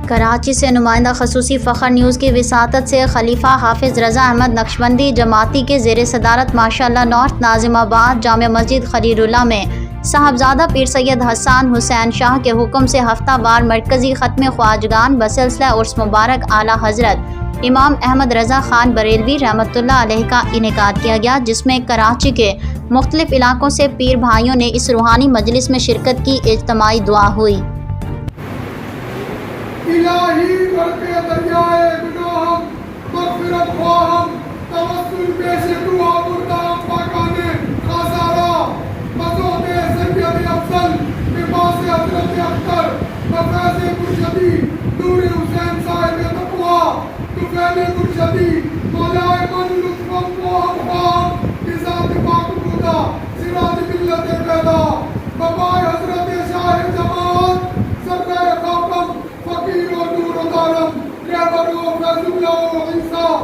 کراچی سے نمائندہ خصوصی فخر نیوز کی وساطت سے خلیفہ حافظ رضا احمد نقشبندی جماعتی کے زیر صدارت ماشاءاللہ نارتھ ناظم آباد جامع مسجد خلیل اللہ میں صاحبزادہ پیر سید حسان حسین شاہ کے حکم سے ہفتہ وار مرکزی ختم خواجگان بسلسلہ عرس مبارک اعلیٰ حضرت امام احمد رضا خان بریلوی رحمۃ اللہ علیہ کا انعقاد کیا گیا، جس میں کراچی کے مختلف علاقوں سے پیر بھائیوں نے اس روحانی مجلس میں شرکت کی۔ اجتماعی دعا ہوئی۔ الہی برکے دریائے گناہم مغفرت خواہم توسل پیش دعا مردام پاکانے خازارہ مزود سید افضل بپاس حضرت اختر بفیض مرشدی نور حسین صاحب تقویٰ طفیل مرشدی مولائے من لطفم خواہم خواہم بذات پاک خدا سراج ملت پیدا ببائے حضرت شاہ جماعت سرکار خاکم فقیر و نور و دارم رہبر و فیض اللہ و عیسیٰ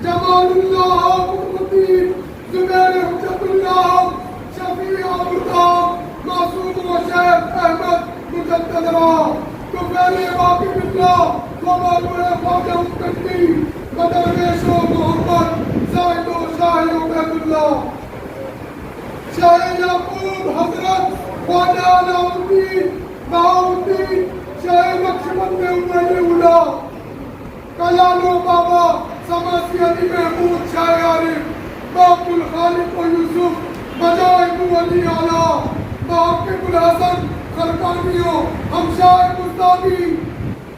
جمال اللہ مقتدین زبیر حجت اللہ شفیع مردام معصوم و شیخ احمد مجدد راہ طفیل واقف اللہ ومالوہ خواجہ مقتدی بدرویش و محمد زاہد و شاہ عبید اللہ شاہ یعقوب حضرت خواجہ علاؤالدین بہاؤالدین شاہ نقشبند عمر اولا کلالو بابا سماسی علی محمود شاہ عارف باپ الخالق و یوسف بجائے علی اعلیٰ محقق الحسن خرقانیوں ہمشاہ مستابی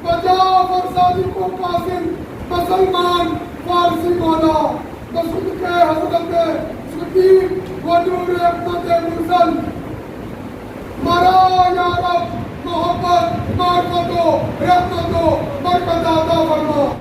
بجا فرسادی کو قاسم مسلمان فارسی مولا بسود کے حضرت شکیب و نور احمد مرسل مرا یا رب محبت معرفت و رحمت و